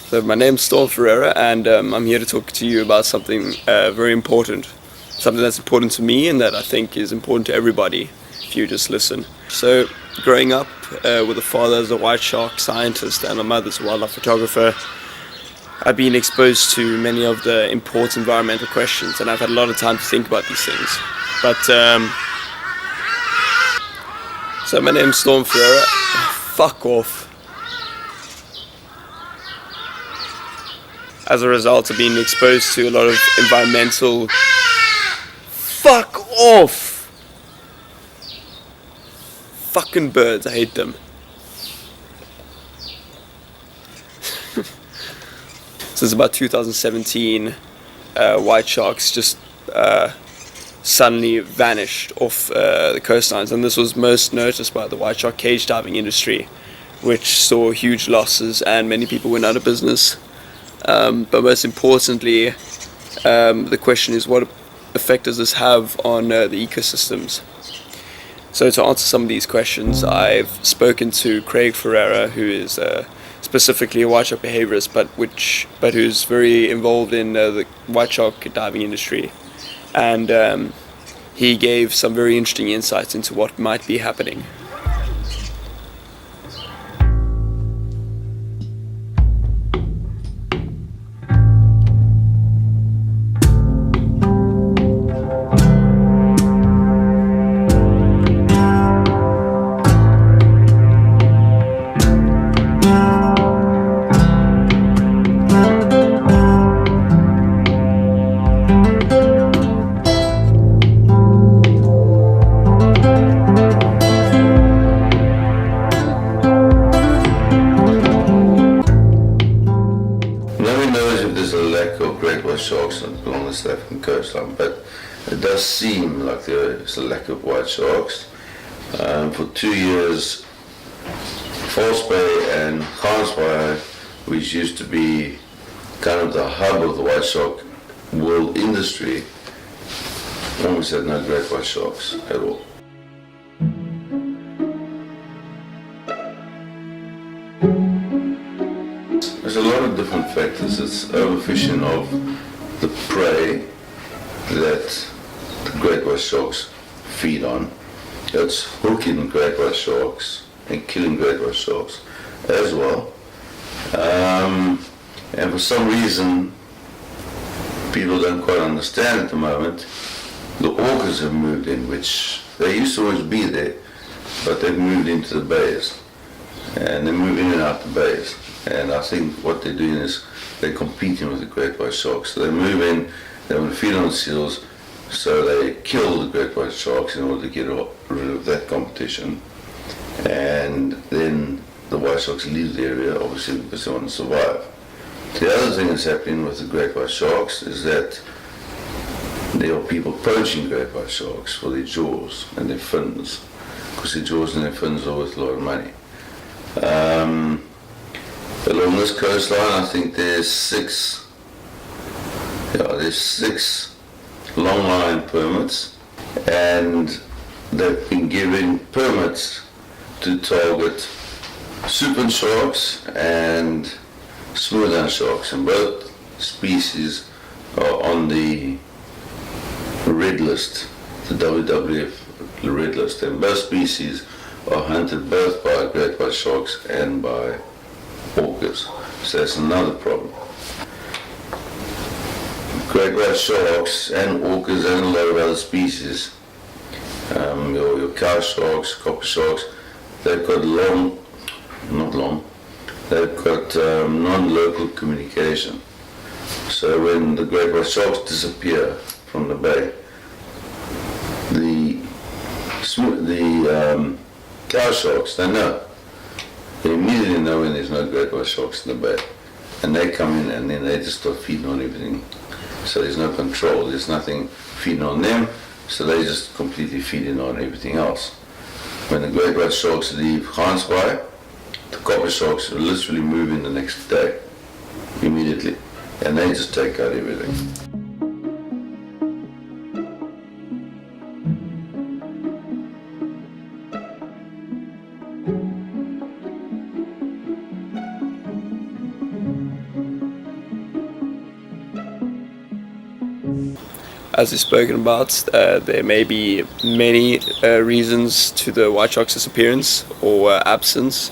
So my name's Storm Ferreira, and I'm here to talk to you about something very important. Something that's important to me and that I think is important to everybody if you just listen. So growing up with a father as a white shark scientist and a mother as a wildlife photographer, I've been exposed to many of the important environmental questions, and I've had a lot of time to think about these things. But so my name's Storm Ferreira. Fuck off. As a result of being exposed to a lot of environmental... Fuck off! Fucking birds, I hate them. Since about 2017, white sharks just suddenly vanished off the coastlines, and this was most noticed by the white shark cage diving industry, which saw huge losses and many people went out of business. But most importantly, the question is, what effect does this have on the ecosystems? So to answer some of these questions, I've spoken to Craig Ferreira, who is specifically a white shark behaviorist, but who's very involved in the white shark diving industry, and he gave some very interesting insights into what might be happening. Sharks along the South African coastline, but it does seem like there is a lack of white sharks. For 2 years, False Bay and Gansbaai, which used to be kind of the hub of the white shark world industry, almost had no great white sharks at all. There's a lot of different factors. It's overfishing of the prey that the great white sharks feed on. It's hooking great white sharks and killing great white sharks as well. And for some reason, people don't quite understand at the moment, the orcas have moved in, which they used to always be there, but they've moved into the bays. And they move in and out the bays. And I think what they're doing is they're competing with the great white sharks. So they move in, they want to feed on seals, so they kill the great white sharks in order to get rid of that competition. And then the white sharks leave the area, obviously, because they want to survive. The other thing that's happening with the great white sharks is that there are people poaching great white sharks for their jaws and their fins, because their jaws and their fins are worth a lot of money. Along this coastline, I think there's six long line permits, and they've been given permits to target supine sharks and smooth-hand sharks, and both species are on the red list, the WWF red list, and both species are hunted both by great white sharks and by orcas. So that's another problem. Great white sharks and orcas and a lot of other species, your cow sharks, copper sharks, they've got they've got non-local communication. So when the great white sharks disappear from the bay, the cow sharks, they know. They immediately know when there's no great white sharks in the bay, and they come in and then they just start feeding on everything. So there's no control, there's nothing feeding on them, so they just completely feeding on everything else. When the great white sharks leave Gansbaai, the copper sharks will literally move in the next day, immediately, and they just take out everything. as we've spoken about, there may be many reasons to the white shark's disappearance or absence,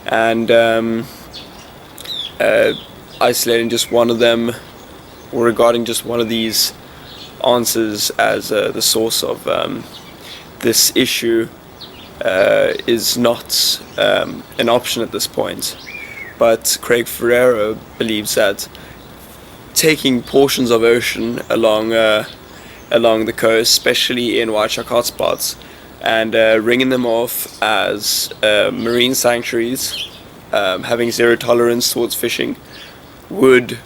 and isolating just one of them, or regarding just one of these answers as the source of this issue is not an option at this point. But Craig Ferreira believes that taking portions of ocean along the coast, especially in white shark hotspots, and ringing them off as marine sanctuaries, having zero tolerance towards fishing, would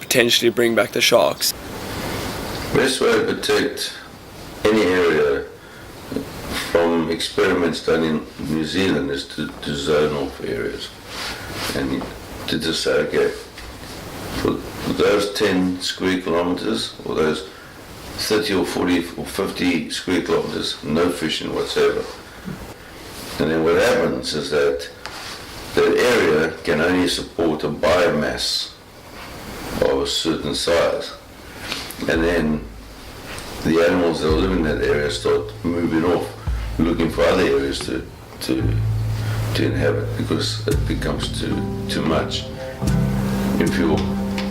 potentially bring back the sharks. Best way to protect any area from experiments done in New Zealand is to zone off areas and to just say, okay, for those 10 square kilometers or those 30 or 40 or 50 square kilometers, no fishing whatsoever. And then what happens is that that area can only support a biomass of a certain size. And then the animals that live in that area start moving off, looking for other areas to inhabit, because it becomes too much. If your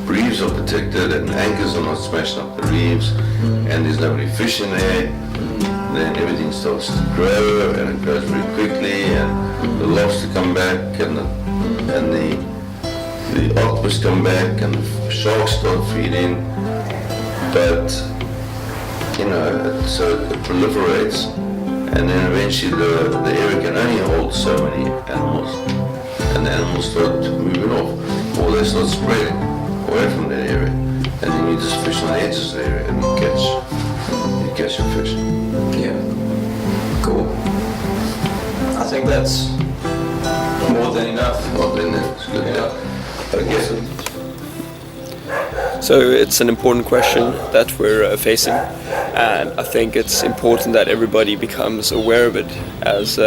reefs are protected and anchors are not smashing up the reefs, and there's nobody fishing there, then everything starts to grow, and it grows very quickly, and the lobster come back, and the octopus come back, and the sharks start feeding. But so it proliferates, and then eventually the area can only hold so many animals, and the animals start moving off, or they start spreading away from that area, and then you just fish on the edges of the area and you catch your fish. Yeah, cool. I think that's more than enough. More than that, it's good. Yeah. Okay. So it's an important question that we're facing, and I think it's important that everybody becomes aware of it as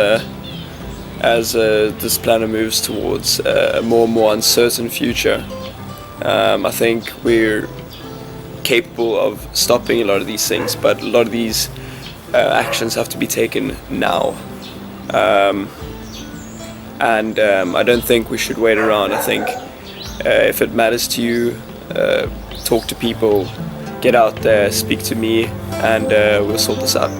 this planet moves towards a more and more uncertain future. I think we're capable of stopping a lot of these things, but a lot of these actions have to be taken now. And I don't think we should wait around. I think if it matters to you, talk to people, get out there, speak to me, and we'll sort this out.